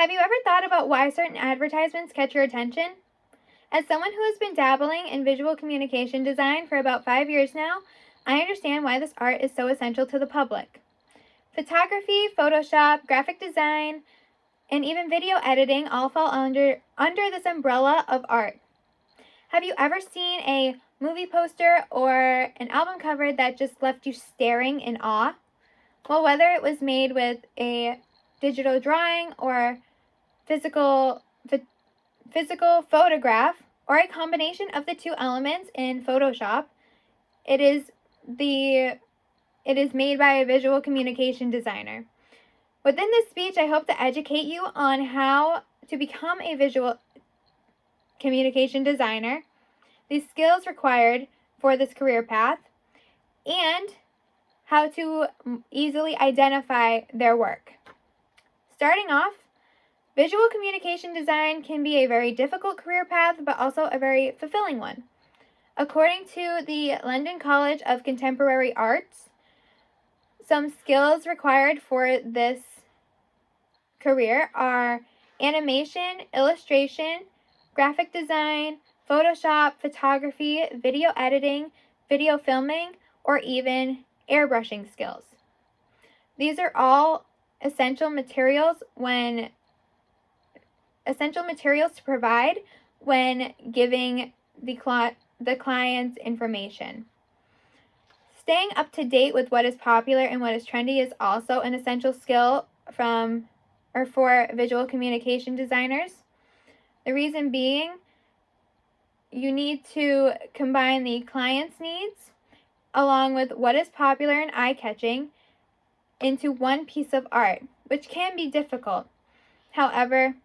Have you ever thought about why certain advertisements catch your attention? As someone who has been dabbling in visual communication design for about 5 years now, I understand why this art is so essential to the public. Photography, Photoshop, graphic design, and even video editing all fall under this umbrella of art. Have you ever seen a movie poster or an album cover that just left you staring in awe? Well, whether it was made with a digital drawing or physical photograph or a combination of the two elements in Photoshop, it is made by a visual communication designer. Within this speech, I hope to educate you on how to become a visual communication designer, the skills required for this career path, and how to easily identify their work. Starting off, visual communication design can be a very difficult career path, but also a very fulfilling one. According to the London College of Contemporary Arts, some skills required for this career are animation, illustration, graphic design, Photoshop, photography, video editing, video filming, or even airbrushing skills. These are all essential materials to provide when giving the client's information. Staying up to date with what is popular and what is trendy is also an essential skill for visual communication designers. The reason being, you need to combine the client's needs along with what is popular and eye-catching into one piece of art, which can be difficult. However,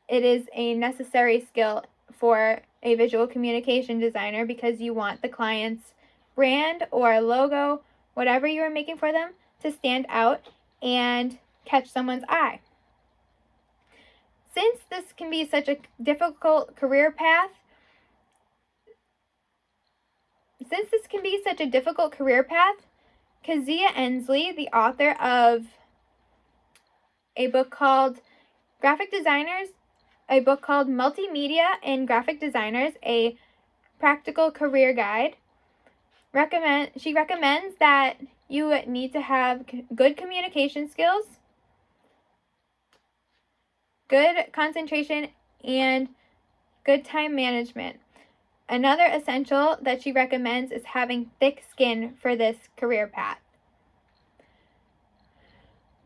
it is a necessary skill for a visual communication designer because you want the client's brand or logo, whatever you are making for them, to stand out and catch someone's eye. Since this can be such a difficult career path, Kezia Ensley, the author of a book called Multimedia and Graphic Designers, a Practical Career Guide, she recommends that you need to have good communication skills, good concentration, and good time management. Another essential that she recommends is having thick skin for this career path.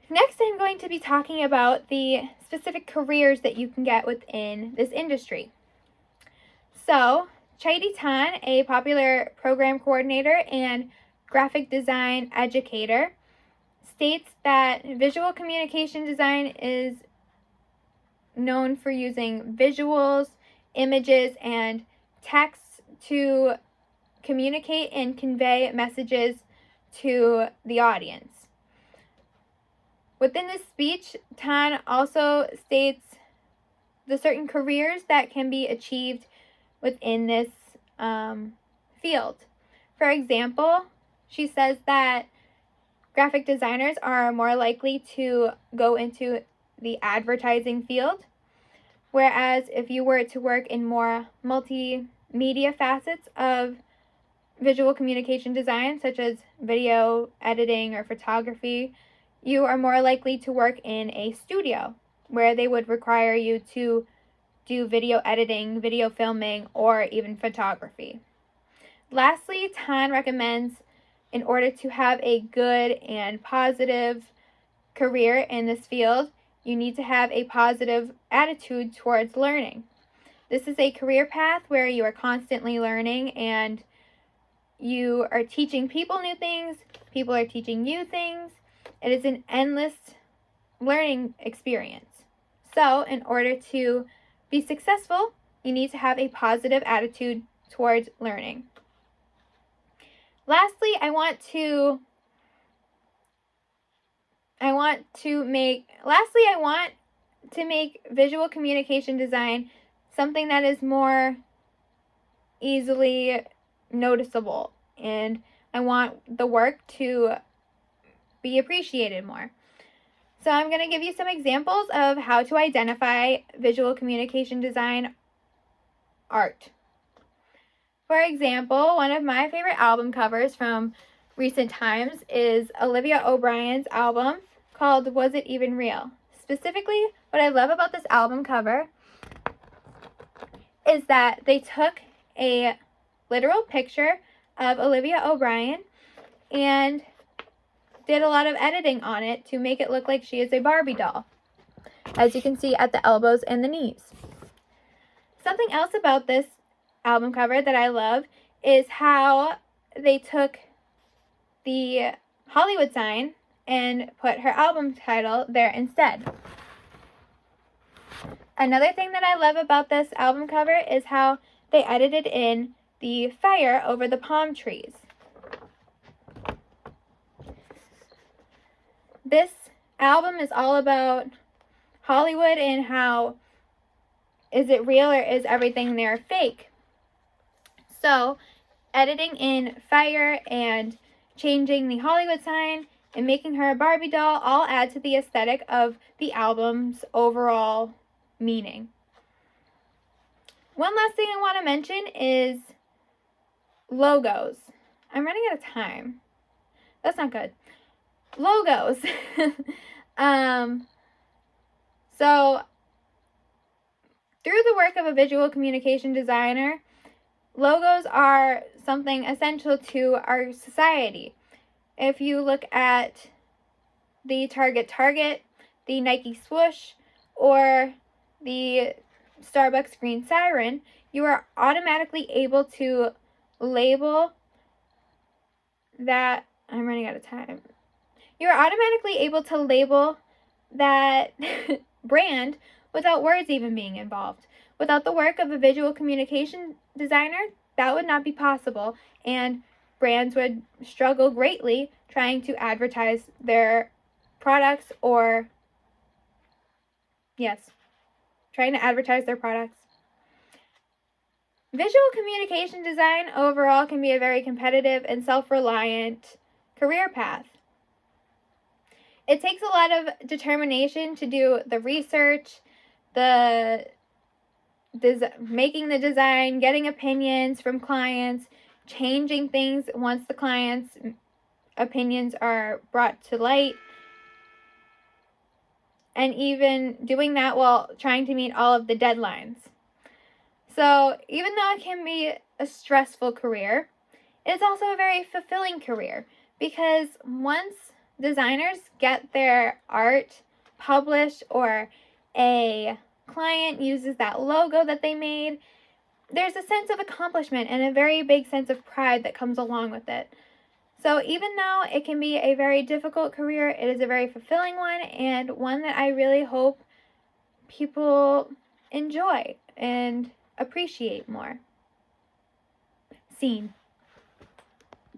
Next, I'm going to be talking about the specific careers that you can get within this industry. So, Chaiti Tan, a popular program coordinator and graphic design educator, states that visual communication design is known for using visuals, images, and text to communicate and convey messages to the audience. Within this speech, Tan also states the certain careers that can be achieved within this field. For example, she says that graphic designers are more likely to go into the advertising field, whereas if you were to work in more multimedia facets of visual communication design, such as video editing or photography, you are more likely to work in a studio where they would require you to do video editing, video filming, or even photography. Lastly, Tan recommends, in order to have a good and positive career in this field, you need to have a positive attitude towards learning. This is a career path where you are constantly learning and you are teaching people new things, people are teaching you things. It is an endless learning experience. So, in order to be successful, you need to have a positive attitude towards learning. Lastly, I want to make visual communication design something that is more easily noticeable, and I want the work to be appreciated more. So I'm going to give you some examples of how to identify visual communication design art. For example, one of my favorite album covers from recent times is Olivia O'Brien's album called Was It Even Real? Specifically, what I love about this album cover is that they took a literal picture of Olivia O'Brien and did a lot of editing on it to make it look like she is a Barbie doll, as you can see at the elbows and the knees. Something else about this album cover that I love is how they took the Hollywood sign and put her album title there instead. Another thing that I love about this album cover is how they edited in the fire over the palm trees. This album is all about Hollywood and how is it real or is everything there fake? So, editing in fire and changing the Hollywood sign and making her a Barbie doll all add to the aesthetic of the album's overall meaning. One last thing I want to mention is logos. I'm running out of time. That's not good. Logos. So, through the work of a visual communication designer, logos are something essential to our society. If you look at the Target, the Nike swoosh, or the Starbucks green siren, you are automatically able to label that. I'm running out of time. You're automatically able to label that brand without words even being involved. Without the work of a visual communication designer, that would not be possible, and brands would struggle greatly trying to advertise their products trying to advertise their products. Visual communication design overall can be a very competitive and self-reliant career path. It takes a lot of determination to do the research, making the design, getting opinions from clients, changing things once the client's opinions are brought to light, and even doing that while trying to meet all of the deadlines. So even though it can be a stressful career, it's also a very fulfilling career, because once designers get their art published or a client uses that logo that they made, there's a sense of accomplishment and a very big sense of pride that comes along with it. So even though it can be a very difficult career, it is a very fulfilling one, and one that I really hope people enjoy and appreciate more. Scene.